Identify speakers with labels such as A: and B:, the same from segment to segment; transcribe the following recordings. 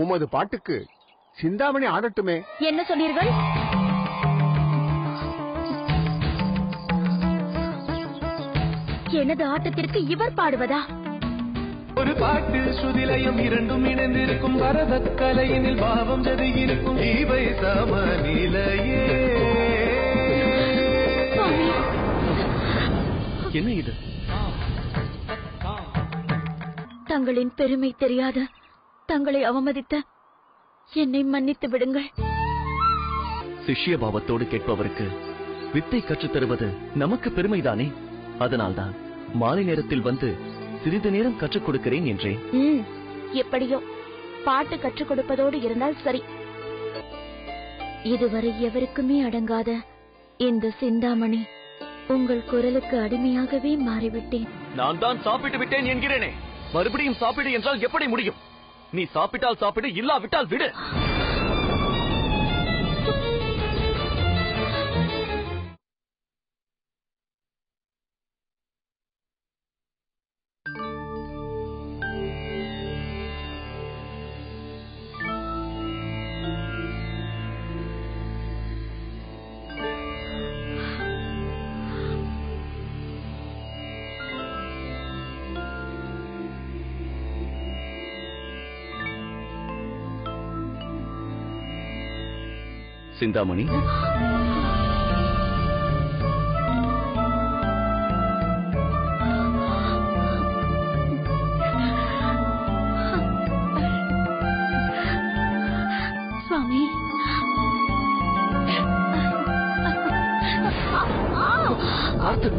A: உமது பாட்டுக்கு சிந்தாமணி ஆடட்டுமே.
B: என்ன சொன்னீர்கள்? எனது ஆட்டத்திற்கு இவர் பாடுவதா?
C: ஒரு பாட்டு சுதிலயம் இரண்டும் இணைந்திருக்கும் பரத கலையினில் பாவம் ஜதியிருக்கும் இவை சமநிலையே. என்ன இது?
B: தங்களின் பெருமை தெரியாத தங்களை அவமதித்த என்னை மன்னித்து விடுங்கள்.
C: சிஷ்ய பாவத்தோடு கேட்பவருக்கு வித்தை கற்றுத் தருவது நமக்கு பெருமைதானே. அதனால்தான் மாலை நேரத்தில் வந்து சிறிது நேரம் கற்றுக் கொடுக்கிறேன் என்றேன்.
B: எப்படியோ பாட்டு கற்றுக் கொடுப்பதோடு இருந்தால் சரி. இதுவரை எவருக்குமே அடங்காத இந்த சிந்தாமணி உங்கள் குரலுக்கு அடிமையாகவே மாறிவிட்டேன்.
C: நான் தான் சாப்பிட்டு விட்டேன் என்கிறேனே. மறுபடியும் சாப்பிடு என்றால் எப்படி முடியும்? நீ சாப்பிட்டால் சாப்பிடு, இல்லாவிட்டால் விடு. சிந்தாமணி,
B: சுவாமி,
C: பார்த்து.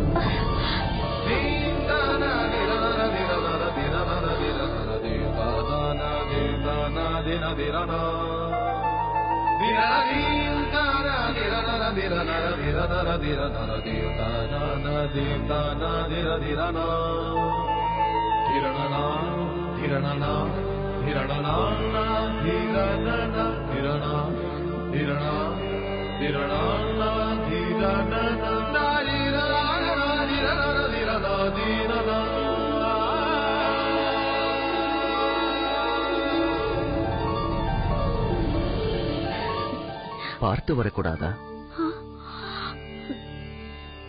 C: பார்த்து வரக்கூடாதா?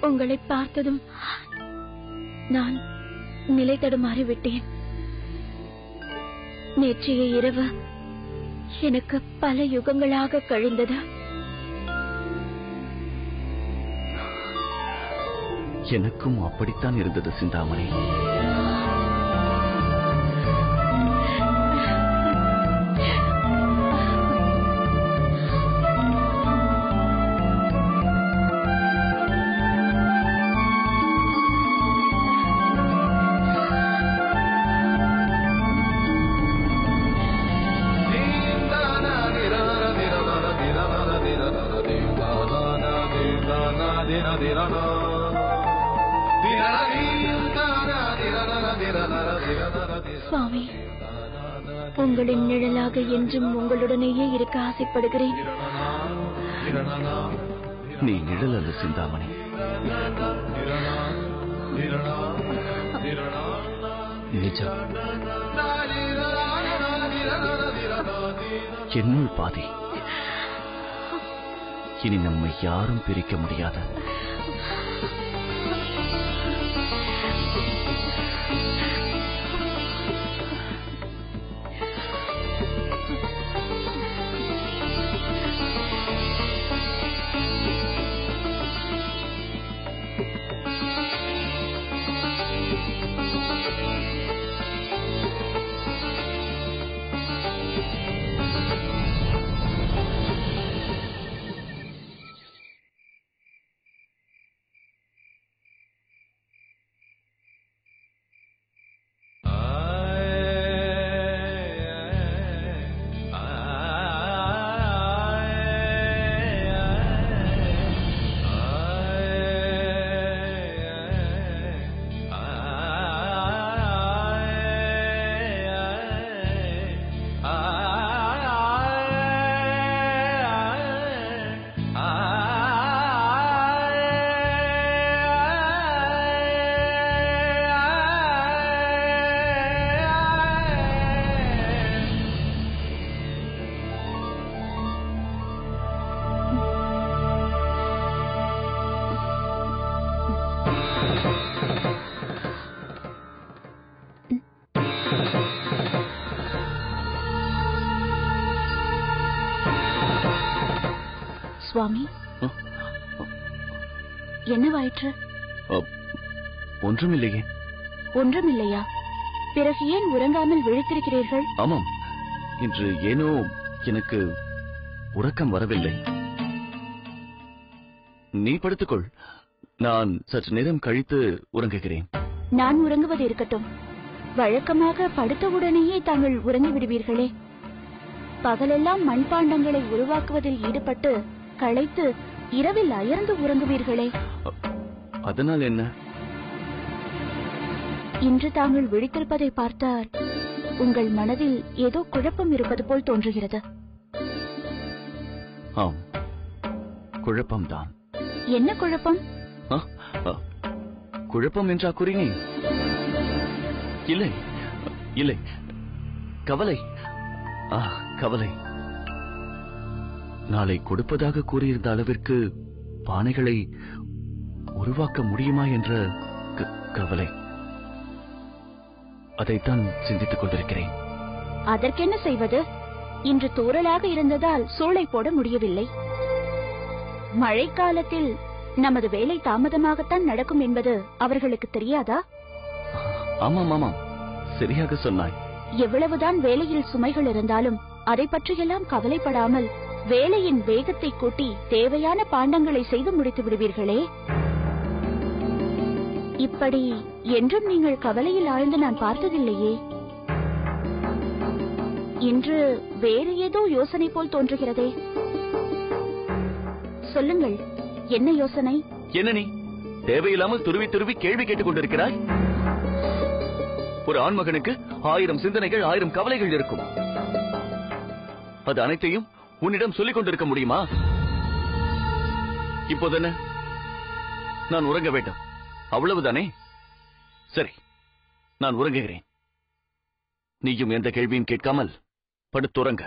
B: உங்களை பார்த்ததும் நான் நிலை தடுமாறிவிட்டேன். நேற்றைய இரவு எனக்கு பல யுகங்களாக கழிந்தது.
C: எனக்கும் அப்படித்தான் இருந்தது சிந்தாமணி.
B: சுவாமி, உங்களின் நிழலாக என்றும் உங்களுடனேயே இருக்க ஆசைப்படுகிறேன்.
C: நீ நிழல் அல்ல சிந்தாமணி. நிஜம். என்னுள் பாதி. இனி நம்மை யாரும் பிரிக்க முடியாது.
B: சுவாமி, என்னவாயிற்று?
C: ஒன்றுமில்லையே.
B: ஒன்றுமில்லையா? பிறகு ஏன் உறங்காமல் விழித்திருக்கிறீர்கள்?
C: ஆமாம், இன்று ஏனோ எனக்கு உறக்கம் வரவில்லை. நீ படுத்துக்கொள், நான் சற்று நேரம் கழித்து உறங்குகிறேன்.
B: நான் உறங்குவது இருக்கட்டும். வழக்கமாக படுத்தவுடனேயே தாங்கள் உறங்கி விடுவீர்களே. பகலெல்லாம் மண்பாண்டங்களை உருவாக்குவதில் ஈடுபட்டு களைத்து இரவில் அயர்ந்து உறங்குவீர்களே.
C: அதனால் என்ன?
B: இன்று தாங்கள் விழித்திருப்பதை பார்த்தால் உங்கள் மனதில் ஏதோ குழப்பம் இருப்பது போல் தோன்றுகிறது.
C: ஆம், குழப்பம்தான்.
B: என்ன குழப்பம்?
C: குழப்பம் என்றா கூறினேன்? இல்லை இல்லை, கவலை. கவலை. நாளை கொடுப்பதாக கூறியிருந்த அளவிற்கு பானைகளை உருவாக்க முடியுமா என்ற கவலை. அதைத்தான் சிந்தித்துக் கொண்டிருக்கிறேன்.
B: அதற்கென்ன செய்வது? இன்று தூறலாக இருந்ததால் சூளை போட முடியவில்லை. மழைக்காலத்தில் நமது வேலை தாமதமாகத்தான் நடக்கும் என்பது அவர்களுக்கு தெரியாதா?
C: ஆமாம் ஆமாம், சரியாக சொன்னாய்.
B: எவ்வளவுதான் வேலையில் சுமைகள் இருந்தாலும் அதை பற்றியெல்லாம் கவலைப்படாமல் வேலையின் வேகத்தை கூட்டி தேவையான பாண்டங்களை செய்து முடித்து விடுவீர்களே. இப்படி என்றும் நீங்கள் கவலையில் ஆழ்ந்து நான் பார்த்ததில்லையே. இன்று வேறு ஏதோ யோசனை போல் தோன்றுகிறதே. சொல்லுங்கள், என்ன யோசனை?
C: என்ன நீ தேவையில்லாமல் துருவி துருவி கேள்வி கேட்டுக் கொண்டிருக்கிறாய்? ஒரு ஆண்மகனுக்கு 1000 சிந்தனைகள், 1000 கவலைகள் இருக்கும். அது அனைத்தையும் உன்னிடம் சொல்லிக் கொண்டிருக்க முடியுமா? இப்போது என்ன? நான் உறங்க வேண்டும், அவ்வளவுதானே? சரி, நான் உறங்குகிறேன். நீயும் எந்த கேள்வியும் கேட்காமல் படுத்துறங்க.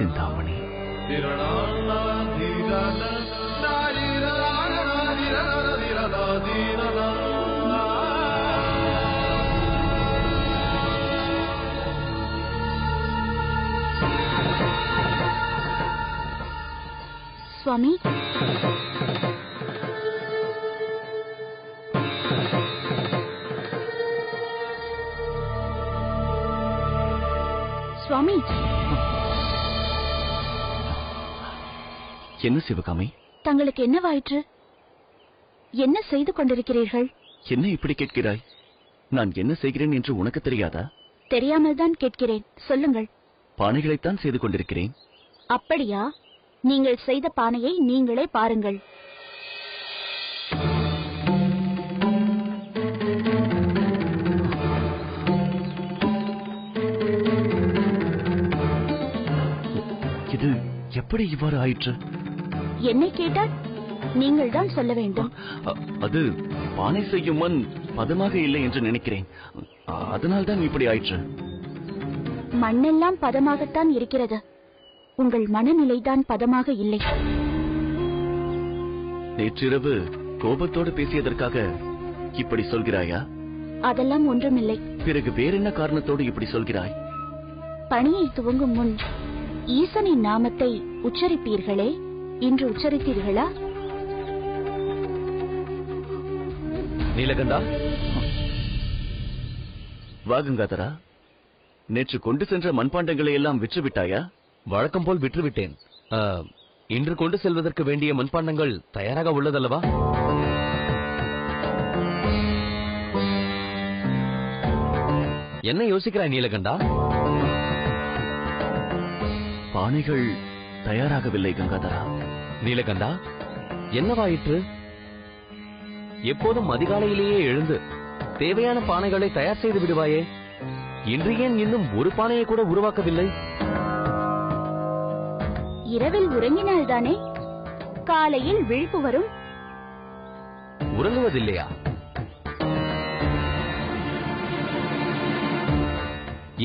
C: சிந்தாமணி,
B: சுவாமி, சுவாமி.
C: என்ன சிவகாமி?
B: தங்களுக்கு என்னவாயிற்று? என்ன செய்து கொண்டிருக்கிறீர்கள்?
C: என்ன இப்படி கேட்கிறாய்? நான் என்ன செய்கிறேன் என்று உனக்கு தெரியாதா?
B: தெரியாமல் தான் கேட்கிறேன், சொல்லுங்கள்.
C: பானைகளைத்தான் செய்து கொண்டிருக்கிறேன்.
B: அப்படியா? நீங்கள் செய்த பானையை நீங்களே பாருங்கள்.
C: இது எப்படி இவ்வாறு ஆயிற்று?
B: என்னை கேட்டால் நீங்கள் தான் சொல்ல வேண்டும்.
C: அது பானை செய்யும் மண் பதமாக இல்லை என்று நினைக்கிறேன். அதனால்தான் இப்படி ஆயிற்று.
B: மண்ணெல்லாம் பதமாகத்தான் இருக்கிறது. உங்கள் மனநிலைதான் பதமாக இல்லை.
C: நேற்றிரவு கோபத்தோடு பேசியதற்காக இப்படி சொல்கிறாயா?
B: அதெல்லாம் ஒன்றுமில்லை.
C: பிறகு வேறென்ன காரணத்தோடு இப்படி சொல்கிறாய்?
B: பணியை துவங்கும் முன் ஈசனின் நாமத்தை உச்சரிப்பீர்களே, இன்று உச்சரித்தீர்களா?
C: நீலகண்டா, வா கங்காதரா, நேற்று கொண்டு சென்ற மண்பாண்டங்களை எல்லாம் விற்று விட்டாயா?
D: வழக்கம் போல் விற்றுவிட்டேன். இன்று கொண்டு செல்வதற்கு வேண்டிய மண்பாண்டங்கள் தயாராக உள்ளதல்லவா? என்ன யோசிக்கிறாய் நீலகண்டா?
C: பானைகள் தயாராகவில்லை கங்காதரா.
D: நீலகண்டா, என்னவாயிற்று? எப்போதும் அதிகாலையிலேயே எழுந்து தேவையான பானைகளை தயார் செய்து விடுவாயே, இன்று ஏன் இன்னும் ஒரு பானையை கூட உருவாக்கவில்லை?
B: இரவில் உறங்கினால்தானே காலையில் விழிப்பு வரும்.
D: உறங்குவதில்லையா?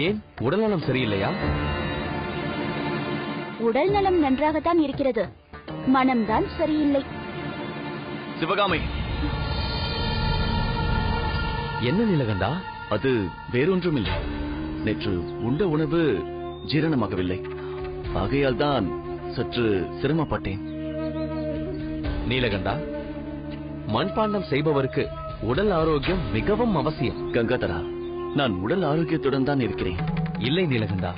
D: ஏன், உடல்நலம் சரியில்லையா?
B: உடல் நலம் நன்றாகத்தான் இருக்கிறது, மனம்தான் சரியில்லை.
C: சிவகாமி,
D: என்ன நீலகண்டா?
C: அது வேறொன்றுமில்லை. நேற்று உண்ட உணவு ஜீரணமாகவில்லை, ஆகையால் தான் சற்று சிரமப்பட்டேன்.
D: நீலகண்டா, மண்பாண்டம் செய்பவருக்கு உடல் ஆரோக்கியம் மிகவும் அவசியம்.
C: கங்காதரா, நான் உடல் ஆரோக்கியத்துடன் தான் இருக்கிறேன்.
D: இல்லை நீலகண்டா,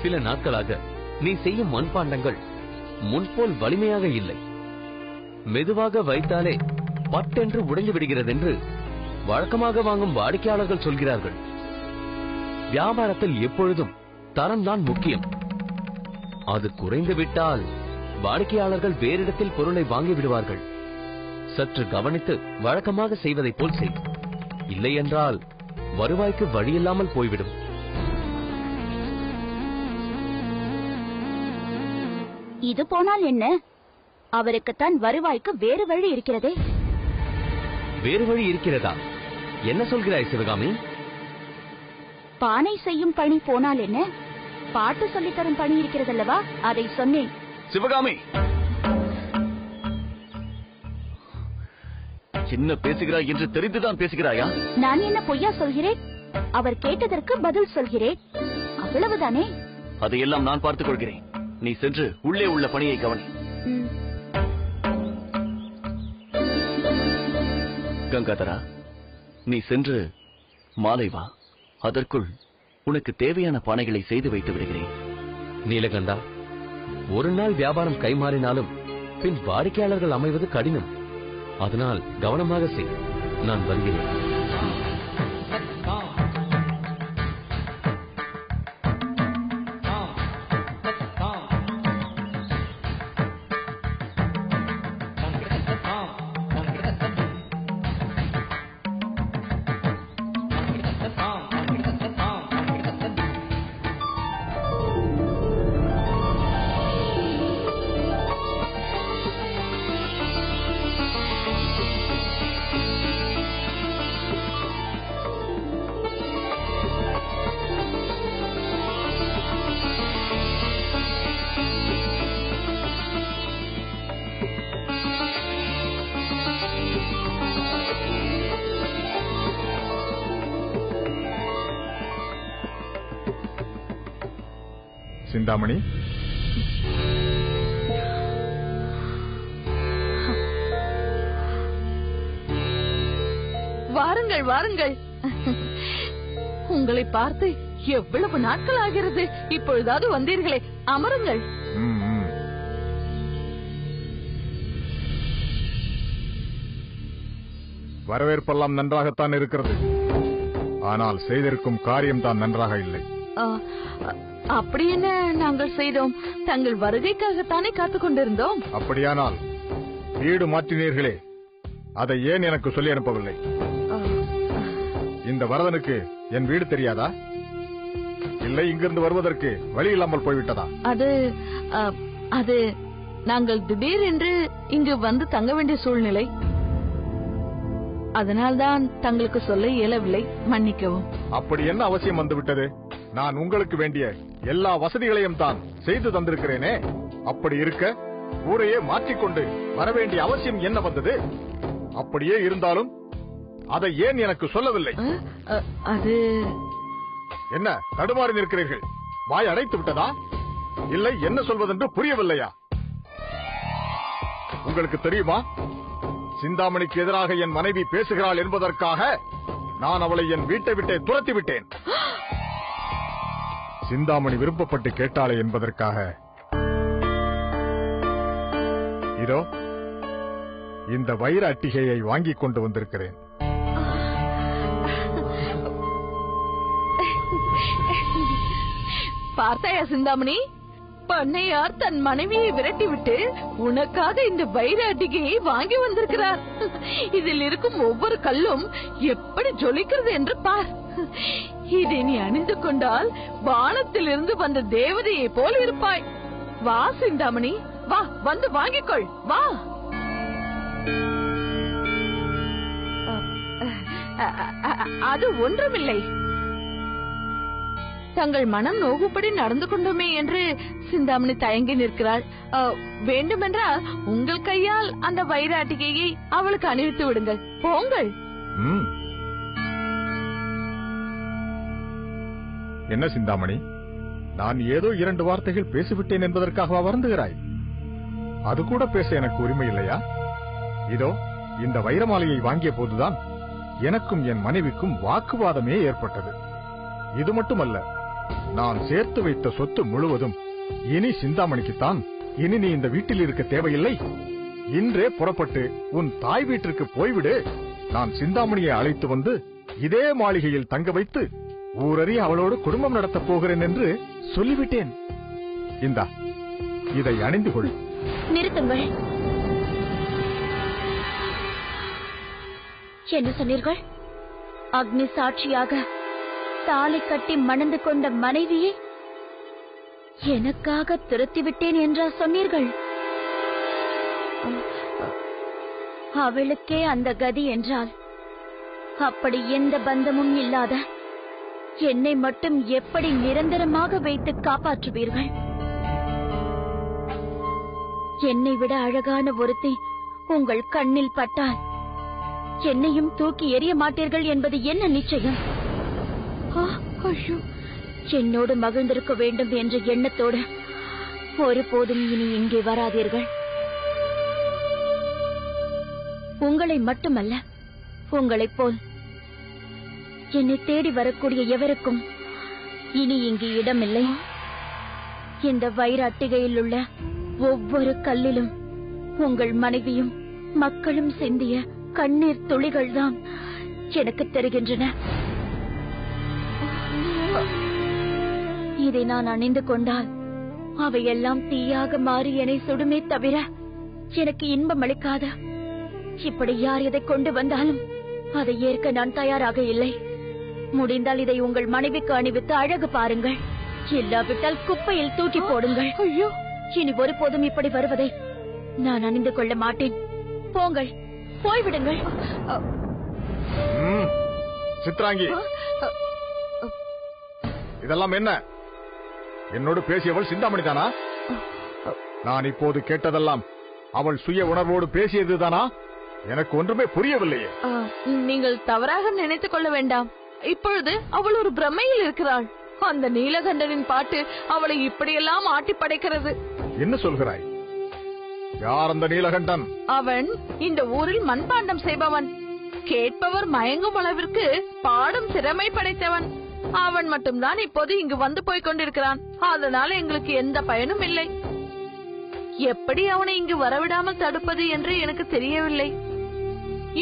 D: சில நாட்களாக நீ செய்யும் மண்பாண்டங்கள் முன்போல் வலிமையாக இல்லை. மெதுவாக வைத்தாலே பட்டென்று உடைந்து விடுகிறது என்று வழக்கமாக வாங்கும் வாடிக்கையாளர்கள் சொல்கிறார்கள். வியாபாரத்தில் எப்பொழுதும் தரம்தான் முக்கியம். அது குறைந்து விட்டால் வாடிக்கையாளர்கள் வேறிடத்தில் பொருளை வாங்கி விடுவார்கள். சற்று கவனித்து வழக்கமாக செய்வதைப் போல் செய். இல்லை என்றால் வருவாய்க்கு வழியில்லாமல் போய்விடும்.
B: இது போனால் என்ன? அவருக்குத்தான் வருவாய்க்கு வேறு வழி இருக்கிறதே.
D: வேறு வழி இருக்கிறதா? என்ன சொல்கிறாய் சிவகாமி?
B: பானை செய்யும் பணி போனால் என்ன, பாட்டு சொல்லித்தரும் பணி இருக்கிறதல்லவா, அதை சொன்னேன்.
C: சிவகாமி, என்ன பேசுகிறாய் என்று தெரிந்துதான் பேசுகிறாயா?
B: நான் என்ன பொய்யா சொல்கிறேன்? அவர் கேட்டதற்கு பதில் சொல்கிறேன், அவ்வளவுதானே.
C: அதையெல்லாம் நான் பார்த்துக் கொள்கிறேன். நீ சென்று உள்ளே உள்ள பணியை கவனி. கங்காதரா, நீ சென்று மாலை வா. அதற்குள் உனக்கு தேவையான பானைகளை செய்து வைத்து விடுகிறேன்.
D: நீலகண்டா, ஒரு நாள் வியாபாரம் கைமாறினாலும் பின் வாடிக்கையாளர்கள் அமைவது கடினம். அதனால் கவனமாக செய். நான் வருகிறேன்.
E: சிந்தாமணி,
F: வாருங்கள் வாருங்கள். உங்களை பார்த்து எவ்வளவு நாட்கள் ஆகிறது. இப்பொழுதாவது வந்தீர்களே, அமருங்கள்.
E: வரவேற்பெல்லாம் நன்றாகத்தான் இருக்கிறது. ஆனால் செய்திருக்கும் காரியம் தான் நன்றாக இல்லை.
F: அப்படி என்ன நாங்கள் செய்தோம்? தங்கள் வருகைக்காகத்தானே காத்துக் கொண்டிருந்தோம்.
E: அப்படியானால் வீடு மாற்றினீர்களே, அதை ஏன் எனக்கு சொல்லி அனுப்பவில்லை? இந்த வரதனுக்கு என் வீடு தெரியாதா? இல்லை இங்கிருந்து வருவதற்கு வழி இல்லாமல் போய்விட்டதா?
F: அது நாங்கள் திடீரென்று இங்கு வந்து தங்க வேண்டிய சூழ்நிலை. அதனால்தான் தங்களுக்கு சொல்ல இயலவில்லை, மன்னிக்கவும்.
E: அப்படி என்ன அவசியம் வந்துவிட்டது? நான் உங்களுக்கு வேண்டிய எல்லா வசதிகளையும் தான் செய்து தந்திருக்கிறேனே. அப்படி இருக்க ஊரையே மாற்றிக்கொண்டு வரவேண்டிய அவசியம் என்ன வந்தது? அப்படியே இருந்தாலும் அதை ஏன் எனக்கு சொல்லவில்லை?
F: அது
E: என்ன தடுமாறி நிற்கிறீர்கள்? வாய் அடைத்து விட்டதா? இல்லை என்ன சொல்வதென்று புரியவில்லையா? உங்களுக்கு தெரியுமா, சிந்தாமணிக்கு எதிராக என் மனைவி பேசுகிறாள் என்பதற்காக நான் அவளை என் வீட்டை விட்டே துரத்தி விட்டேன். சிந்தாமணி விருப்பப்பட்டு கேட்டாளே என்பதற்காக இதோ இந்த வைர அட்டிகையை வாங்கிக் கொண்டு வந்திருக்கிறேன்.
F: பார்த்தாயா சிந்தாமணி, பண்ணையார் தன் மனைவியை விரட்டிவிட்டு உனக்காக இந்த வைர அட்டிகையை வாங்கி வந்திருக்கிறார். இதில் இருக்கும் ஒவ்வொரு கல்லும் எப்படி ஜொலிக்கிறது என்று பார். இதை நீ அணிந்து கொண்டால் வானத்திலிருந்து வந்த தேவதையை போல் இருப்பாய். வா சிந்தாமணி, வா, வந்து வாங்கிக்கொள், வா. அது ஒன்றுமில்லை. தங்கள் மனம் நோகும்படி நடந்து கொண்டோமே என்று சிந்தாமணி தயங்கி நிற்கிறாள். வேண்டுமென்றால் உங்கள் கையால் அந்த வைர அட்டிகையை அவளுக்கு அணிவித்து விடுங்கள். போங்கள்.
E: என்ன சிந்தாமணி, நான் ஏதோ 2 வார்த்தைகள் பேசிவிட்டேன் என்பதற்காக வருந்துகிறாய்? அது கூட பேச எனக்கு உரிமை இல்லையா? இதோ இந்த வைரமாலையை வாங்கிய போதுதான் எனக்கும் என் மனைவிக்கும் வாக்குவாதமே ஏற்பட்டது. இது மட்டுமல்ல, நான் சேர்த்து வைத்த சொத்து முழுவதும் இனி சிந்தாமணிக்குத்தான். இனி நீ இந்த வீட்டில் இருக்க தேவையில்லை. இன்றே புறப்பட்டு உன் தாய் வீட்டிற்கு போய்விடு. நான் சிந்தாமணியை அழைத்து வந்து இதே மாளிகையில் தங்க வைத்து ஊரறிய அவளோடு குடும்பம் நடத்தப் போகிறேன் என்று சொல்லிவிட்டேன். இந்தா, இதை அணிந்து கொள்.
B: நிறுத்துங்கள். என்ன சொன்னீர்கள்? அக்னி சாட்சியாக தாலி கட்டி மணந்து கொண்ட மனைவியை எனக்காக துரத்திவிட்டேன் என்றா சொன்னீர்கள்? அவளுக்கே அந்த கதி என்றால் அப்படி எந்த பந்தமும் இல்லாத என்னை மட்டும் எப்படி நிரந்தரமாக வைத்து காப்பாற்றுவீர்கள்? என்னை விட அழகான ஒருத்தி உங்கள் கண்ணில் பட்டால் என்னையும் தூக்கி எறிய மாட்டீர்கள் என்பது என்ன நிச்சயம்? என்னோடு மகிழ்ந்திருக்க வேண்டும் என்ற எண்ணத்தோடு ஒருபோதும் இனி இங்கே வராதீர்கள். உங்களை மட்டுமல்ல, உங்களைப் போல் என்னை தேடி வரக்கூடிய எவருக்கும் இனி இங்கு இடமில்லை. இந்த வைர அட்டிகையில் உள்ள ஒவ்வொரு கல்லிலும் உங்கள் மனைவியும் மக்களும் சிந்திய கண்ணீர் துளிகள்தான் எனக்கு தெரிகின்றன. இதை நான் அணிந்து கொண்டால் அவையெல்லாம் தீயாக மாறி என்னை சுடுமே தவிர எனக்கு இன்பம் அளிக்காத. இப்படி யார் எதை கொண்டு வந்தாலும் அதை ஏற்க நான் தயாராக இல்லை. முடிந்தால் இதை உங்கள் மனைவிக்கு அணிவித்து அழகு பாருங்கள். இல்லாவிட்டால் குப்பையில் தூக்கி போடுங்கள். ஐயோ, இனி ஒருபோதும் இப்படி வருவதை நான் அணிந்து கொள்ள மாட்டேன். போங்கள், போய்விடுங்கள்.
E: சித்ராங்கி, இதெல்லாம் என்ன? என்னோடு பேசியவள் சிந்தாமணி தானா? நான் இப்போது கேட்டதெல்லாம் அவள் சுய உணர்வோடு பேசியதுதானா? எனக்கு ஒன்றுமே புரியவில்லையே.
F: நீங்கள் தவறாக நினைத்துக் கொள்ள வேண்டாம். இப்பொழுது அவள் ஒரு பிரமையில் இருக்கிறாள். அந்த நீலகண்டனின் பாட்டு அவளை இப்படியெல்லாம் ஆட்டி படைக்கிறது.
E: என்ன சொல்கிறாய்? யார் அந்த நீலகண்டன்?
F: அவன் இந்த ஊரில் மண்பாண்டம் செய்பவன். கேட்பவர் மயங்கும் அளவிற்கு பாடும் திறமை படைத்தவன். அவன் மட்டும்தான் இப்போது இங்கு வந்து போய் கொண்டிருக்கிறான். அதனால எங்களுக்கு எந்த பயனும் இல்லை. எப்படி அவனை இங்கு வரவிடாமல் தடுப்பது என்று எனக்கு தெரியவில்லை.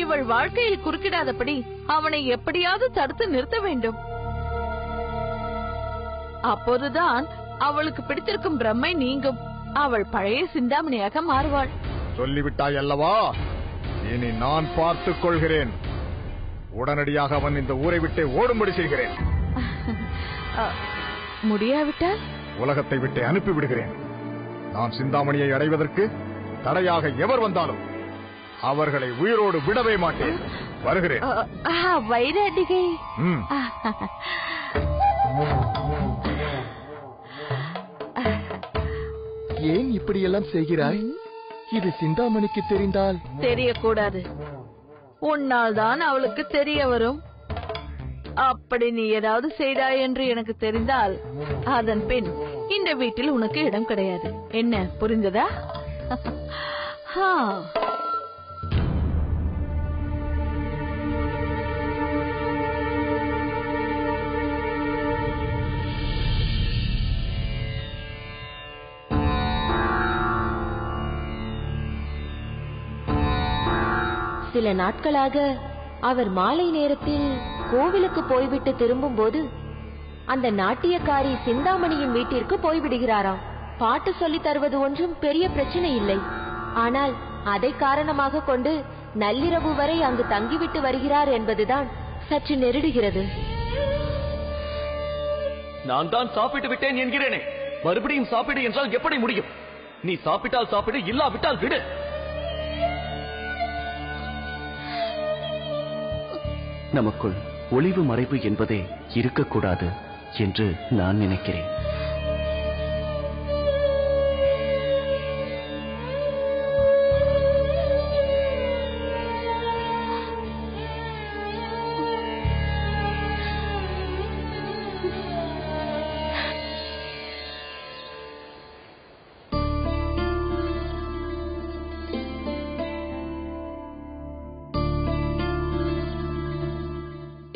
F: இவள் வாழ்க்கையில் குறுக்கிடாதபடி அவனை எப்படியாவது தடுத்து நிறுத்த வேண்டும். அப்போதுதான் அவளுக்கு பிடித்திருக்கும் பிரம்மை நீங்கும். அவள் பழைய சிந்தாமணியாக மாறுவாள்.
E: சொல்லிவிட்டாய் அல்லவா? இனி நான் பார்த்துக் கொள்கிறேன். உடனடியாக அவன் இந்த ஊரை விட்டு ஓடும்படி செய்கிறேன்.
F: முடியாவிட்டால்
E: உலகத்தை விட்டு அனுப்பிவிடுகிறேன். நான் சிந்தாமணியை அடைவதற்கு தடையாக எவர் வந்தாலும் அவர்களை உயிரோடு விடவே மாட்டேன். வருகிறேன்.
F: வைர அட்டிகை.
G: ஏன் இப்படியெல்லாம் செய்கிறாய்? இது சிந்தாமணிக்கு தெரிந்தால்?
F: தெரியக்கூடாது. உன்னால் தான் அவளுக்கு தெரிய வரும். அப்படி நீ ஏதாவது செய்தாய் என்று எனக்கு தெரிந்தால் அதன் பின் இந்த வீட்டில் உனக்கு இடம் கிடையாது. என்ன, புரிந்ததா?
H: சில நாட்களாக அவர் மாலை நேரத்தில் கோவிலுக்கு போய்விட்டு திரும்பும்போது அந்த நாட்டியக்காரி சிந்தாமணியின் வீட்டிற்கு போய்விடுகிறாராம். பாட்டு சொல்லி தருவது ஒன்றும் பெரிய பிரச்சனை இல்லை. ஆனால் அதை காரணமாக கொண்டு நள்ளிரவு வரை அங்கு தங்கிவிட்டு வருகிறார் என்பதுதான் சற்று நெருடுகிறது.
C: நான் தான் சாப்பிட்டு விட்டேன் என்கிறேனே, மறுபடியும் சாப்பிடு என்றால் எப்படி முடியும்? நீ சாப்பிட்டால் சாப்பிடு, இல்லாவிட்டால் விடு. நமக்குள் ஒளிவு மறைவு என்பதே இருக்கக்கூடாது என்று நான் நினைக்கிறேன்.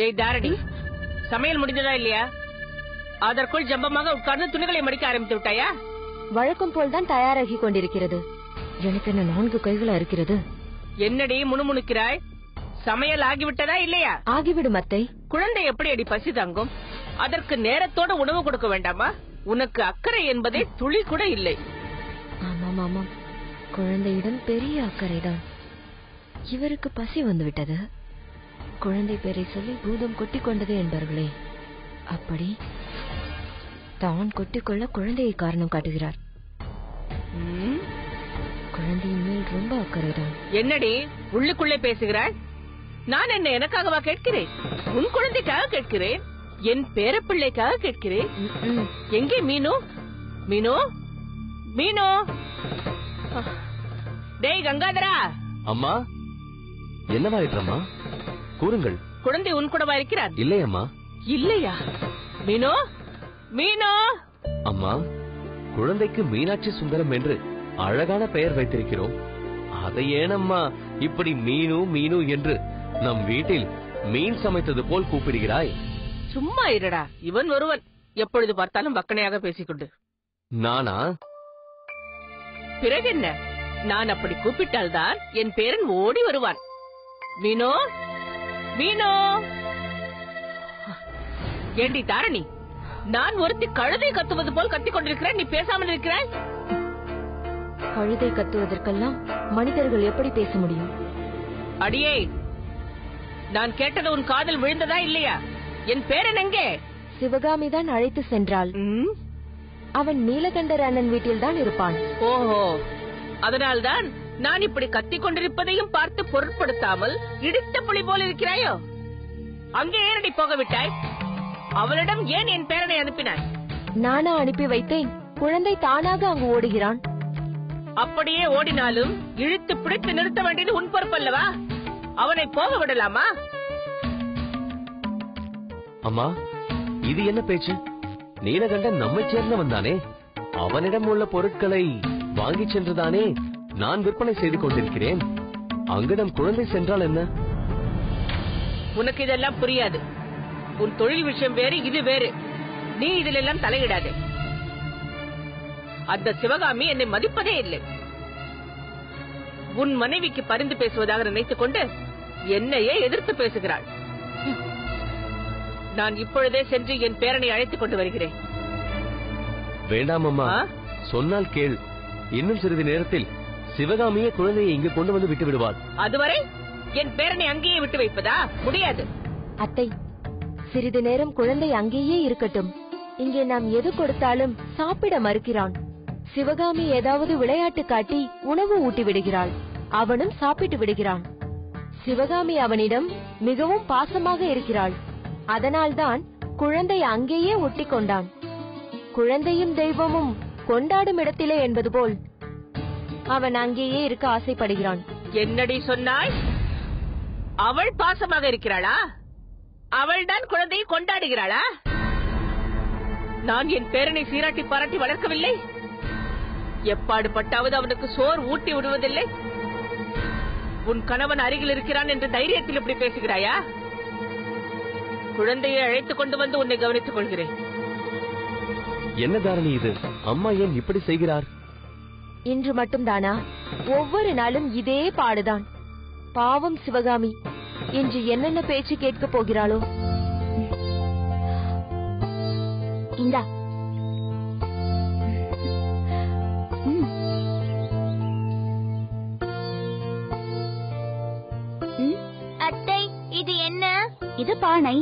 I: ஏய் தாரணி, சமையல் முடிஞ்சதா இல்லையா? அதற்குள் ஜம்பமாக உட்கார்ந்து துணிகளை மடிக்க ஆரம்பித்து விட்டாயா?
H: வழக்கம் போல்தான் தயாராகி கொண்டிருக்கிறது. எனக்கு என்ன 4 கைகளா இருக்கிறது?
I: என்னடி முணுமுணுக்கிறாய்? சமையல் ஆகிவிட்டதா இல்லையா?
H: ஆகிவிடும் அத்தை.
I: குழந்தை எப்படி அடி பசி தாங்கும்? அதற்கு நேரத்தோட உணவு கொடுக்க வேண்டாமா? உனக்கு அக்கறை என்பதே துளி கூட இல்லை.
H: ஆமாம் ஆமாம், குழந்தையிடம் பெரிய அக்கறைதான். இவருக்கு பசி வந்துவிட்டது. குழந்தை பேரை சொல்லி பூதம் கொட்டிக் கொண்டது என்பார்களே, அப்படி தான் கொட்டிக்கொள்ள குழந்தையை காரணம் காட்டுகிறார். குழந்தையின் மேல் ரொம்ப அக்கறைதான்.
I: என்னடி உள்ளுக்குள்ளே பேசுகிறாய்? நான் என்ன எனக்காகவா கேட்கிறேன்? உன் குழந்தைக்காக கேட்கிறேன், என் பேரப்பிள்ளைக்காக கேட்கிறேன். எங்கே மீனு? மீனு, மீனு. டேய் கங்காதரா.
D: அம்மா, என்னவாயிற்றம்மா? கூறுங்கள்.
I: குழந்தை உன் கூடவா இருக்கிறார்?
D: இல்லையம்மா.
I: இல்லையா? மீனோ, மீனோ.
D: அம்மா, குழந்தைக்கு மீனாட்சி சுந்தரம் என்று அழகான பெயர் வைத்திருக்கிறோம். அதை ஏனம்மா இப்படி மீனு மீனு என்று நம் வீட்டில் மீன் சமைத்தது போல் கூப்பிடுகிறாய்?
I: சும்மா இருடா. இவன் ஒருவன் எப்பொழுது பார்த்தாலும் வக்கனையாக பேசிக்கொண்டு.
D: நானா?
I: பிறகு என்ன? நான் அப்படி கூப்பிட்டால்தான் என் பேரன் ஓடி வருவான். மீனோ, மீனோ. ஏண்டி தாரணி, நான் ஒருத்தி கழுதை கத்துவது போல் கத்திக் கொண்டிருக்கிறேன், நீ பேசாமல் இருக்கிறாய்?
H: கழுதை கத்துவதற்கெல்லாம் மனிதர்கள் எப்படி பேச முடியும்?
I: அடியே, நான் கேட்டது உன் காதில் விழுந்ததா இல்லையா? என் பேரன் எங்கே?
H: சிவகாமிதான் அழைத்து சென்றாள். அவன் நீலகண்டர் அண்ணன் வீட்டில் தான் இருப்பான்.
I: ஓஹோ, அதனால்தான் நான் இப்படி கத்திக் கொண்டிருப்பதையும் பார்த்து பொருட்படுத்தாமல் இடித்த புலி போல் இருக்கிறாயோ? அங்கே ஏறடி போக விட்டாய்? அவளிடம் ஏன் என் பேரனை அனுப்பினாய்?
H: நானா அனுப்பி வைத்தேன். குழந்தை தானாக அங்கு ஓடுகிறான்.
I: அப்படியே ஓடினாலும் இழுத்து பிடித்து நிறுத்த வேண்டியது உன் பொறுப்பல்லவா? அவனை போக விடலாமா?
D: அம்மா, இது என்ன பேச்சு? நீலகண்டன் நம்மை சேர்ந்தவன் தானே. அவனிடம் உள்ள பொருட்களை வாங்கி சென்றுதானே நான் விற்பனை செய்து கொண்டிருக்கிறேன். அங்கிடம் குழந்தை சென்றால் என்ன?
I: உனக்கு இதெல்லாம் புரியாது. உன் தொழில் விஷயம் வேறு, இது வேறு. நீ இதில் எல்லாம் தலையிடாதே. அந்த சிவகாமி என்னை மதிப்பதே இல்லை. உன் மனைவிக்கு பரிந்து பேசுவதாக நினைத்துக் கொண்டு என்னையே எதிர்த்து பேசுகிறாள். நான் இப்பொழுதே சென்று என் பேரனை அழைத்துக் கொண்டு வருகிறேன்.
D: வேண்டாம் அம்மா, சொன்னால் கேள். இன்னும் சிறிது நேரத்தில் சிவகாமியே குழந்தையை இங்கு கொண்டு வந்து விட்டு விடுவாள்.
I: அதுவரை என் பேரனை அங்கேயே விட்டு வைப்பதா? முடியாது.
H: அத்தை, சிறிது நேரம் குழந்தை அங்கேயே இருக்கட்டும். இங்கே நாம் எது கொடுத்தாலும் சாப்பிட மறுக்கிறான். சிவகாமி ஏதாவது விளையாட்டு காட்டி உணவு ஊட்டி விடுகிறாள். அவனும் சாப்பிட்டு விடுகிறான். சிவகாமி அவனிடம் மிகவும் பாசமாக இருக்கிறாள். அதனால்தான் குழந்தை அங்கேயே ஒட்டி கொண்டான். குழந்தையும் தெய்வமும் கொண்டாடும் இடத்திலே என்பது போல் அவன் அங்கேயே இருக்க ஆசைப்படுகிறான்.
I: என்னடி சொன்னாய்? அவள் பாசமாக இருக்கிறாளா? அவள்தான் குழந்தையை கொண்டாடுகிறாளா? நான் என் பேரனை சீராட்டி பாராட்டி வளர்க்கவில்லை. எப்பாடு பட்டாவது அவனுக்கு சோறு ஊட்டி விடுவதில்லை. உன் கணவன் அருகில் இருக்கிறான் என்று தைரியத்தில் இப்படி பேசுகிறாயா? குழந்தையை அழைத்துக் கொண்டு வந்து உன்னை கவனித்துக் கொள்கிறேன்.
D: என்ன தாரணி இது? அம்மா ஏன் இப்படி செய்கிறார்?
H: இன்று மட்டும்தானா? ஒவ்வொரு நாளும் இதே பாடுதான். பாவம் சிவகாமி இன்று என்னென்ன பேச்சு கேட்க போகிறாளோ.
B: இந்தா.
J: அத்தை, இது என்ன?
B: இது பானை.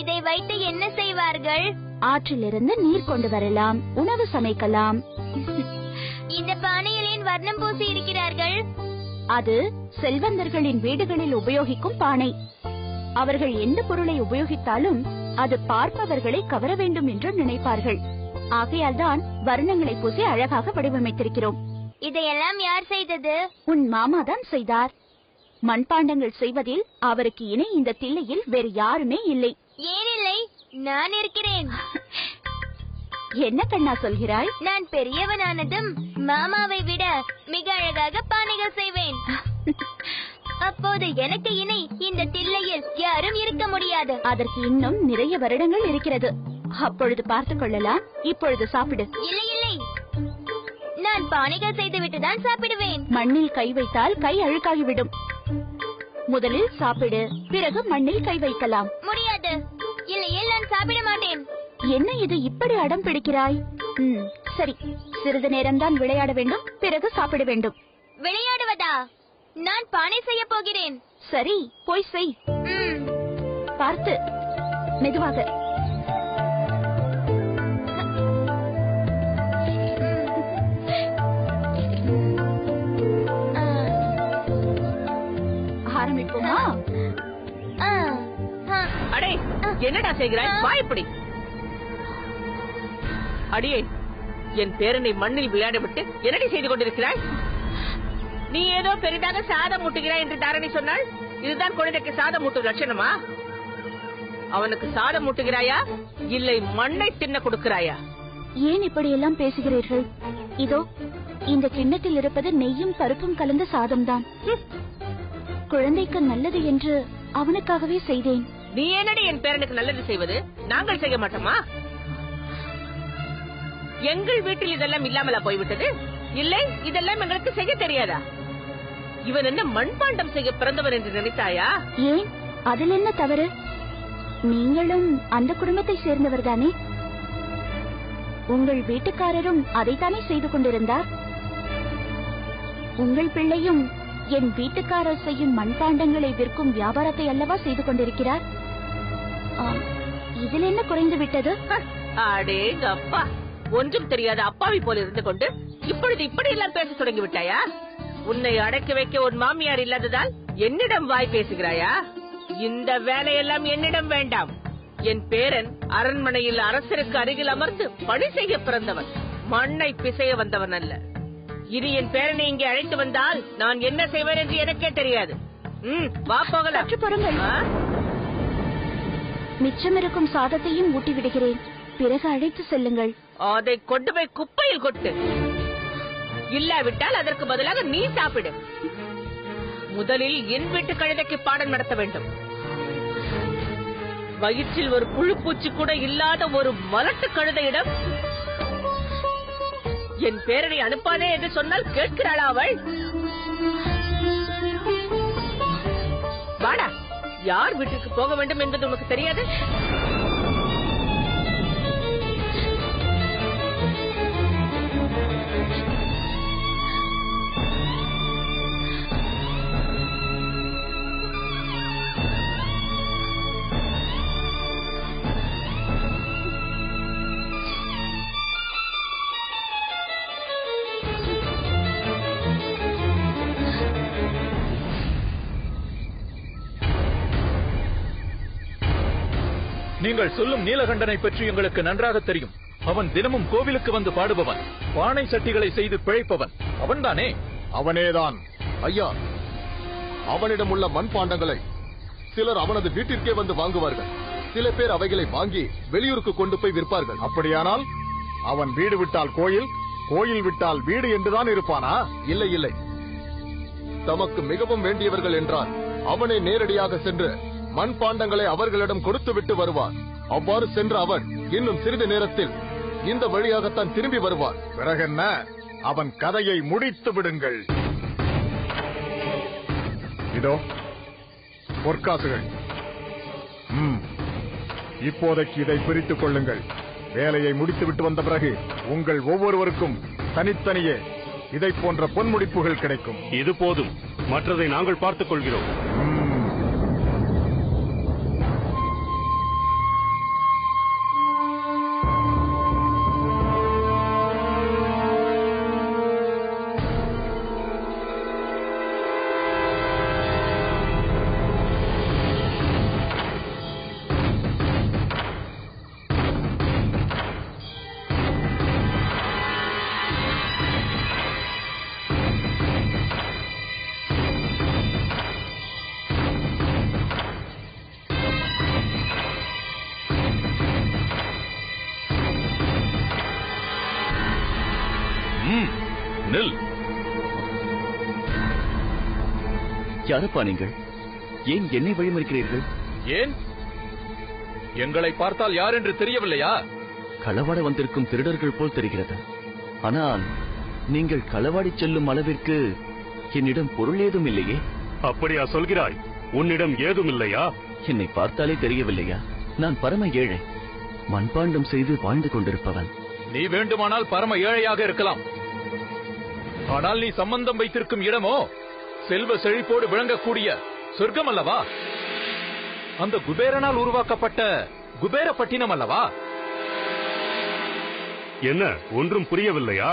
J: இதை வைத்து என்ன செய்வார்கள்?
B: ஆற்றிலிருந்து நீர் கொண்டு வரலாம், உணவு சமைக்கலாம்.
J: இந்த பானையில் ஏன் வர்ணம் பூசி இருக்கிறார்கள்?
B: அது செல்வந்தர்களின் வீடுகளில் உபயோகிக்கும் பானை. அவர்கள் எந்த பொருளை உபயோகித்தாலும் அது பார்ப்பவர்களை கவர வேண்டும் என்று நினைப்பார்கள். ஆகையால் தான் வர்ணங்களை பூசி அழகாக வடிவமைத்திருக்கிறோம்.
J: இதையெல்லாம் யார் செய்தது?
B: உன் மாமா தான் செய்தார். மண்பாண்டங்கள் செய்வதில் அவருக்கு இணை இந்த தில்லையில் வேறு யாருமே இல்லை.
J: ஏன் இல்லை? நான் இருக்கிறேன்.
B: என்ன கண்ணா சொல்கிறாய்?
J: நான் பெரியவனானதும் மாமாவை விட மிக அழகாக பானைகள் செய்வேன். அப்போது எனக்கு இணை இந்த தில்லையில் யாரும் இருக்க முடியாது.
B: அதற்கு இன்னும் நிறைய வருடங்கள் இருக்கிறது. அப்பொழுது பார்த்துக் கொள்ளலாம். இப்பொழுது சாப்பிடு.
J: இல்லை இல்லை, நான் பானைகள் செய்துவிட்டு தான் சாப்பிடுவேன்.
B: மண்ணில் கை வைத்தால் கை அழுக்காகிவிடும். முதலில் சாப்பிடு, பிறகு மண்ணில் கை வைக்கலாம்.
J: முடியாது. இல்லையே, நான் சாப்பிட மாட்டேன்.
B: என்ன இது இப்படி அடம் பிடிக்கிறாய்? சரி, சிறிது நேரம்தான் விளையாட வேண்டும், பிறகு சாப்பிட வேண்டும்.
J: விளையாடுவதா? நான் பானை செய்ய போகிறேன்.
B: சரி, போய் செய். பார்த்து, மெதுவாக. ஆரம்பிப்போமா?
I: அடே, என்னடா செய்கிறாய்? வாய்ப்படி. அடியே, என் பேரனை மண்ணில் விளையாட விட்டு என்னடி செய்து கொண்டிருக்கிறாய்? நீ ஏதோ பெரிதாக சாதம் ஊட்டுகிறாய் என்று தாரணி சொன்னாள். இதுதான் குழந்தைக்கு சாதம் ஊட்டும் லட்சணமா? அவனுக்கு சாதம் ஊட்டுகிறாயா, இல்லை மண்ணை தின்ன கொடுக்கிறாயா?
B: ஏன் இப்படி எல்லாம் பேசுகிறீர்கள்? இதோ இந்த கிண்ணத்தில் இருப்பது நெய்யும் பருப்பும் கலந்த சாதம்தான். குழந்தைக்கு நல்லது என்று அவனுக்காகவே செய்தேன்.
I: நீ என்னடி என் பேரனுக்கு நல்லது செய்வது? நாங்கள் செய்ய மாட்டோமா? எங்கள் வீட்டில் இதெல்லாம் இல்லாமலா போய்விட்டது? இல்லை, இதெல்லாம் எங்களுக்கு செய்ய தெரியாதா? இவன் என்ன மண்பாண்டம் செய்ய பிறந்தவர் என்று நினைத்தாயா?
B: ஏன், அதில் என்ன தவறு? நீங்களும் அந்த குடும்பத்தை சேர்ந்தவர் தானே? உங்கள் வீட்டுக்காரரும் அதைத்தானே செய்து கொண்டிருந்தார். உங்கள் பிள்ளையும் என் வீட்டுக்காரர் செய்யும் மண்பாண்டங்களை விற்கும் வியாபாரத்தை அல்லவா செய்து கொண்டிருக்கிறார். இதில் என்ன குறைந்து விட்டது?
I: அடேங்கப்பா, ஒன்றும் தெரியாத அப்பாவி போல இருந்து கொண்டு இப்பொழுது இப்படி எல்லாம் பேச தொடங்கி விட்டாயா? உன்னை அடக்கி வைக்க உன் மாமியார் இல்லாததால் என்னிடம் வாய் பேசுகிறாயா? இந்த வேலையெல்லாம் என்னிடம் வேண்டாம். என் பேரன் அரண்மனையில் அரசருக்கு அருகில் அமர்ந்து பணி செய்ய பிறந்தவன், மண்ணை பிசைய வந்தவன் அல்ல. இனி என் பேரனை இங்கே அழைத்து வந்தால் நான் என்ன செய்வேன் என்று எனக்கே தெரியாது. வா போகலாம்.
B: மிச்சம் இருக்கும் சாதத்தையும் ஊட்டி விடுகிறேன், பிறகு அழைத்து செல்லுங்கள்.
I: அதை கொண்டு போய் குப்பையில் கொட்டு. இல்லாவிட்டால் அதற்கு பதிலாக நீ சாப்பிடு. முதலில் என் வீட்டு கழுதைக்கு பாடம் நடத்த வேண்டும். வயிற்றில் ஒரு புழுப்பூச்சி கூட இல்லாத ஒரு மலட்டு கழுதையிடம் என் பேரனை அனுப்பாதே என்று சொன்னால் கேட்கிறாளா அவள்? வாடா, யார் வீட்டுக்கு போக வேண்டும் என்பது உனக்கு தெரியாது?
E: நீங்கள் சொல்லும் நீலகண்டனை பற்றி எங்களுக்கு நன்றாக தெரியும். அவன் தினமும் கோவிலுக்கு வந்து பாடுபவன், பானை சட்டிகளை செய்து பிழைப்பவன் அவன்தானே?
K: அவனேதான் ஐயா. அவனிடம் உள்ள மண்பாண்டங்களை சிலர் அவனது வீட்டிற்கே வந்து வாங்குவார்கள். சில பேர் அவைகளை வாங்கி வெளியூருக்கு கொண்டு போய் விற்பார்கள்.
E: அப்படியானால் அவன் வீடு விட்டால் கோயில், கோயில் விட்டால் வீடு என்றுதான் இருப்பானா?
K: இல்லை இல்லை, தமக்கு மிகவும் வேண்டியவர்கள் என்றால் அவனை நேரடியாக சென்று மண்பாண்டங்களை அவர்களிடம் கொடுத்து விட்டு வருவார். அவ்வாறு சென்ற அவன் இன்னும் சிறிது நேரத்தில் இந்த வழியாகத்தான் திரும்பி வருவார்.
E: பிறகென்ன, அவன் கதையை முடித்து விடுங்கள். இதோ பொற்காசுகள். இப்போதைக்கு இதை பிரித்துக் கொள்ளுங்கள். வேலையை முடித்துவிட்டு வந்த பிறகு உங்கள் ஒவ்வொருவருக்கும் தனித்தனியே இதை போன்ற பொன்முடிப்புகள் கிடைக்கும்.
L: இது போதும், மற்றதை நாங்கள் பார்த்துக் கொள்கிறோம்.
C: யாரப்பா நீங்கள்? ஏன் என்னை வழிமறிக்கிறீர்கள்?
M: ஏன் எங்களை பார்த்தால் யார் என்று தெரியவில்லையா?
C: களவாட வந்திருக்கும் திருடர்கள் போல் தெரிகிறது. ஆனால் நீங்கள் களவாடி செல்லும் அளவிற்கு என்னிடம் பொருள் ஏதும் இல்லையே.
L: அப்படியா சொல்கிறாய்? உன்னிடம் ஏதும் இல்லையா?
C: என்னை பார்த்தாலே தெரியவில்லையா? நான் பரம ஏழை, மண்பாண்டம் செய்து வாழ்ந்து கொண்டிருப்பவன்.
M: நீ வேண்டுமானால் பரம ஏழையாக இருக்கலாம். ஆனால் நீ சம்பந்தம் வைத்திருக்கும் இடமோ செல்வ செழிப்போடு விளங்கக்கூடிய சொர்க்கம் அல்லவா? அந்த குபேரனால் உருவாக்கப்பட்ட குபேரப்பட்டினம் அல்லவா?
L: என்ன, ஒன்றும் புரியவில்லையா?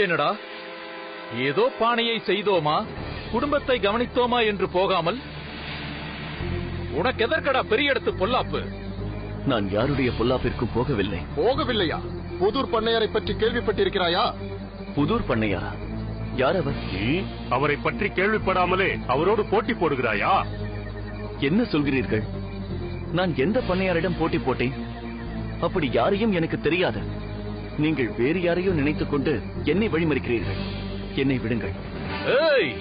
M: ஏனடா, ஏதோ பானையை செய்தோமா, குடும்பத்தை கவனித்தோமா என்று போகாமல் உனக்கு எதற்கடா பெரிய இடத்து பொல்லாப்பு?
C: நான் யாருடைய பொல்லாப்பிற்கும் போகவில்லை.
K: போகவில்லையா? புதூர் பண்ணையாரை பற்றி கேள்விப்பட்டிருக்கிறாயா?
C: புதூர் பண்ணையாரா? யார் அவர்?
L: அவரை பற்றி கேள்விப்படாமலே அவரோடு போட்டி போடுகிறாயா?
C: என்ன சொல்கிறீர்கள்? நான் எந்த பண்ணையாரிடம் போட்டி போட்டேன்? அப்படி யாரையும் எனக்கு தெரியாது. நீங்கள் வேறு யாரையும் நினைத்துக் கொண்டு என்னை வழிமறிக்கிறீர்கள். என்னை விடுங்கள்.
M: ஏய்,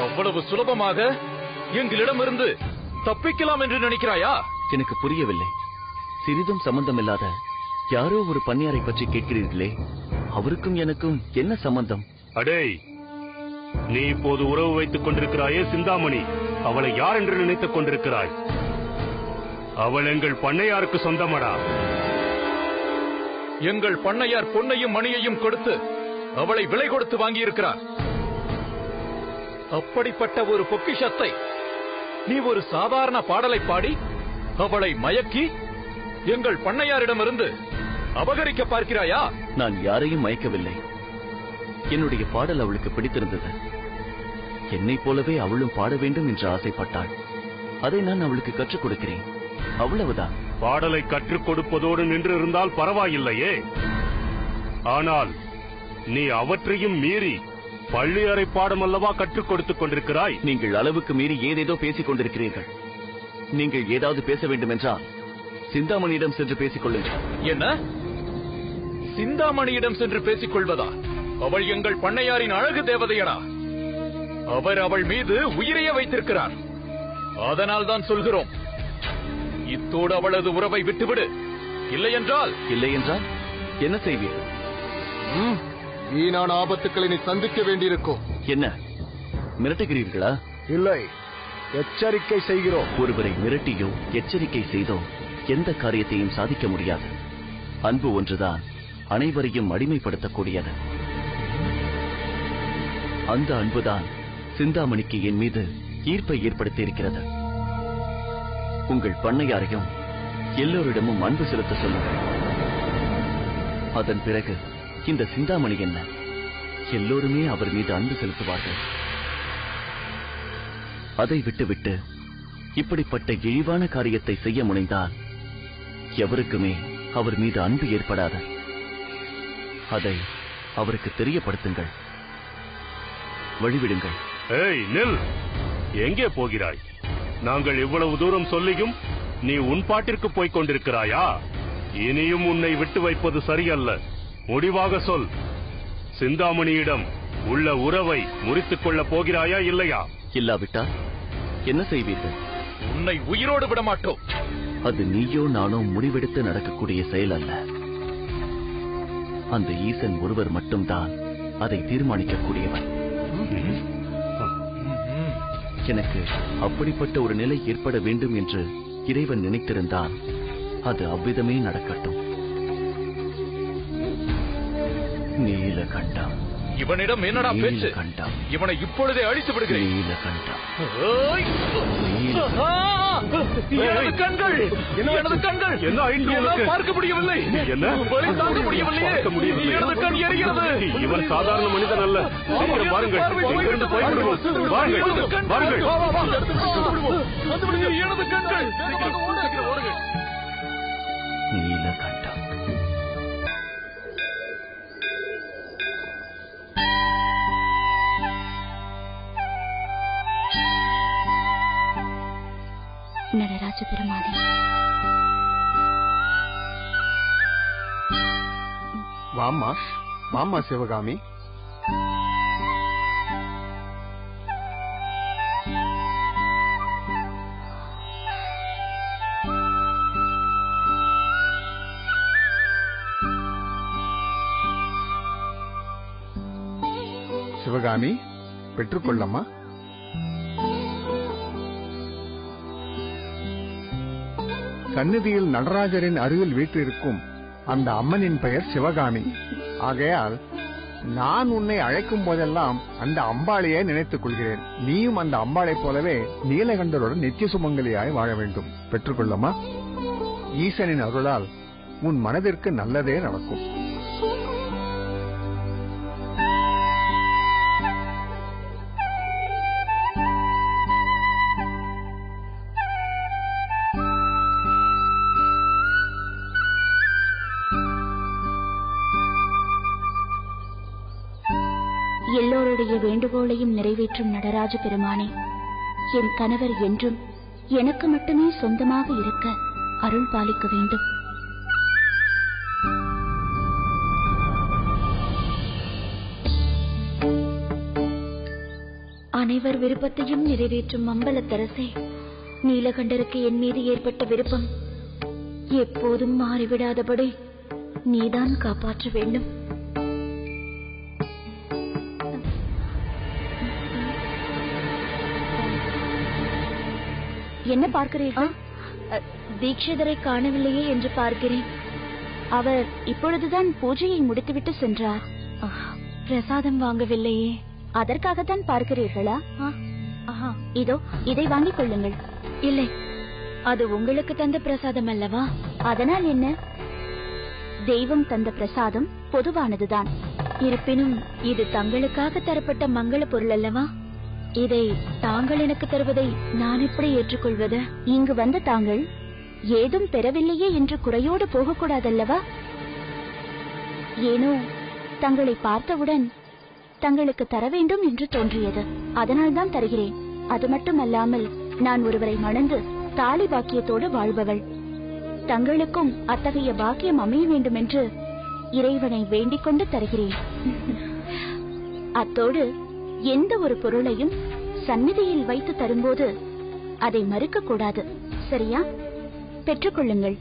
M: அவ்வளவு சுலபமாக எங்களிடமிருந்து தப்பிக்கலாம் என்று நினைக்கிறாயா?
C: எனக்கு புரியவில்லை. சிறிதும் சம்பந்தமில்லாத யாரோ ஒரு பண்ணையாரை பற்றி கேட்கிறீர்களே, அவருக்கும் எனக்கும் என்ன சம்பந்தம்?
L: அடே, நீ இப்போது உறவு வைத்துக் கொண்டிருக்கிறாயே சிந்தாமணி, அவளை யார் என்று நினைத்துக் கொண்டிருக்கிறாய்? அவள் எங்கள் பண்ணையாருக்கு சொந்தமடா.
M: எங்கள் பண்ணையார் பொன்னையும் மணியையும் கொடுத்து அவளை விலை கொடுத்து வாங்கியிருக்கிறார். அப்படிப்பட்ட ஒரு பொக்கிஷத்தை நீ ஒரு சாதாரண பாடலை பாடி அவளை மயக்கி எங்கள் பண்ணையாரிடமிருந்து அபகரிக்க பார்க்கிறாயா?
C: நான் யாரையும் மயக்கவில்லை. என்னுடைய பாடல் அவளுக்கு பிடித்திருந்தது. என்னை போலவே அவளும் பாட வேண்டும் என்று ஆசைப்பட்டாள். அதை நான் அவளுக்கு கற்றுக் கொடுக்கிறேன், அவ்வளவுதான்.
L: பாடலை கற்றுக் கொடுப்பதோடு நின்று இருந்தால் பரவாயில்லையே. ஆனால் நீ அவற்றையும் மீறி பள்ளி அறை பாடம் அல்லவா கற்றுக் கொடுத்துக் கொண்டிருக்கிறாய்.
C: நீங்கள் அளவுக்கு மீறி ஏதேதோ பேசிக் கொண்டிருக்கிறீர்கள். நீங்கள் ஏதாவது பேச வேண்டும் என்றால் சிந்தாமணியிடம் சென்று பேசிக் கொள்ளுங்கள்.
M: என்ன, சிந்தாமணியிடம் சென்று பேசிக் கொள்வதா? அவள் எங்கள் பண்ணையாரின் அழகு தேவதையடா. அவர் அவள் மீது உயிரையே வைத்திருக்கிறார். அதனால் தான் சொல்கிறோம், இத்தோடு அவளது உறவை விட்டுவிடு. இல்லை என்றால்
C: என்ன செய்வீர்கள்?
K: வீணான ஆபத்துக்களை நீ சந்திக்க வேண்டியிருக்கும்.
C: என்ன மிரட்டுகிறீர்களா?
A: இல்லை, எச்சரிக்கை செய்கிறோம்.
C: ஒருவரை மிரட்டியோ எச்சரிக்கை செய்தோ எந்த காரியத்தையும் சாதிக்க முடியாது. அன்பு ஒன்றுதான் அனைவரையும் அடிமைப்படுத்தக்கூடியது. அந்த அன்புதான் சிந்தாமணிக்கு என் மீது ஈர்ப்பை ஏற்படுத்தி இருக்கிறது. உங்கள் பண்ணையாரையும் எல்லோரிடமும் அன்பு செலுத்த சொல்லுங்கள். அதன் பிறகு இந்த சிந்தாமணி என்ன, எல்லோருமே அவர் மீது அன்பு செலுத்துவார்கள். அதை விட்டுவிட்டு இப்படிப்பட்ட இழிவான காரியத்தை செய்ய முனைந்தால் எவருக்குமே அவர் மீது அன்பு ஏற்படாது. அதை அவருக்கு தெரியப்படுத்துங்கள். வழிவிடுங்கள்.
L: ஏய் நில், எங்கே போகிறாய்? நாங்கள் இவ்வளவு தூரம் சொல்லியும் நீ உன் பாட்டிற்கு போய்க் கொண்டிருக்கிறாயா? இனியும் உன்னை விட்டு வைப்பது சரியல்ல. முடிவாக சொல், சிந்தாமணியிடம் உள்ள உறவை முறித்துக் கொள்ளப் போகிறாயா இல்லையா?
C: இல்லாவிட்டால் என்ன செய்வீர்கள்?
M: உன்னை உயிரோடு விட மாட்டோம்.
C: அது நீயோ நானோ முடிவெடுத்து நடக்கக்கூடிய செயல் அல்ல. அந்த ஈசன் ஒருவர் மட்டும்தான் அதை தீர்மானிக்கக்கூடியவர். எனக்கு அப்படிப்பட்ட ஒரு நிலை ஏற்பட வேண்டும் என்று இறைவன் நினைத்திருந்தால் அது அவ்விதமே நடக்கட்டும். நீலகண்டம்,
M: இவனிடம் என்னடா பேச்சு?
C: கண்டம்,
M: இவனை இப்பொழுதே அழித்து விடுகிறேன்.
C: நீலகண்டம்,
M: எனது கண்கள், எனது கண்கள்
L: என்ன ஆயிற்று உனக்கு?
M: பார்க்க முடியவில்லை.
L: என்ன?
M: வலி தாங்க முடியவில்லையே. எனது கண் எரிகிறது.
L: இவன் சாதாரண மனிதன் அல்ல. சீக்கிரம் வாருங்கள், இங்கிருந்து போய்விடுவோம். வாருங்கள், வாருங்கள்.
M: எனது கண்கள்.
C: நீலகண்டம்.
B: நடராஜ பெருமானே,
E: வாம்மா வாம்மா சிவகாமி. சிவகாமி, பெற்றுக்கொள்ளம்மா. சந்நிதியில் நடராஜரின் அருகில் வீற்றிருக்கும் அந்த அம்மனின் பெயர் சிவகாமி. ஆகையால் நான் உன்னை அழைக்கும் போதெல்லாம் அந்த அம்பாளையே நினைத்துக் கொள்கிறேன். நீயும் அந்த அம்பாளை போலவே நீலகண்டருடன் நித்திய சுமங்கலியாய் வாழ வேண்டும். பெற்றுக்கொள்ளம்மா. ஈசனின் அருளால் உன் மனதிற்கு நல்லதே நடக்கும்.
B: எல்லோருடைய வேண்டுகோளையும் நிறைவேற்றும் நடராஜ பெருமானே, என் கணவர் என்றும் எனக்கு மட்டுமே சொந்தமாக இருக்க அருள் பாலிக்க வேண்டும். அனைவர் விருப்பத்தையும் நிறைவேற்றும் அம்பலத்தரசே, நீலகண்டருக்கு என் மீது ஏற்பட்ட விருப்பம் எப்போதும் மாறிவிடாதபடி நீதான் காப்பாற்ற வேண்டும். என்ன பார்க்கிறீர்கள்? தீட்சிதரை காணவில்லையே என்று பார்க்கிறேன். அவர் இப்பொழுதுதான் பூஜையை முடித்துவிட்டு சென்றார். பிரசாதம் வாங்கவில்லையே, அதற்காகத்தான் பார்க்கிறீர்களா? இதோ இதை வாங்கிக் கொள்ளுங்கள். இல்லை, அது உங்களுக்கு தந்த பிரசாதம் அல்லவா? அதனால் என்ன? தெய்வம் தந்த பிரசாதம் பொதுவானதுதான். இருப்பினும் இது தங்களுக்காக தரப்பட்ட மங்கள பொருள் அல்லவா? இதை தாங்கள் எனக்கு தருவதை நான் எப்படி ஏற்றுக்கொள்வது? இங்கு வந்த தாங்கள் ஏதும் பெறவில்லையே என்று குறையோடு போகக்கூடாதல்லவா? ஏனோ தங்களை பார்த்தவுடன் தங்களுக்கு தர வேண்டும் என்று தோன்றியது. அதனால்தான் தருகிறேன். அது மட்டுமல்லாமல் நான் ஒருவரை மணந்து தாலி பாக்கியத்தோடு வாழ்பவள். தங்களுக்கும் அத்தகைய பாக்கியம் அமைய வேண்டும் என்று இறைவனை வேண்டிக் கொண்டு தருகிறேன். அத்தோடு எந்த ஒரு பொருளையும் சந்நிதியில் வைத்து தரும்போது அதை மறுக்க கூடாது. சரியா? பெற்றுக்கொள்ளுங்கள்.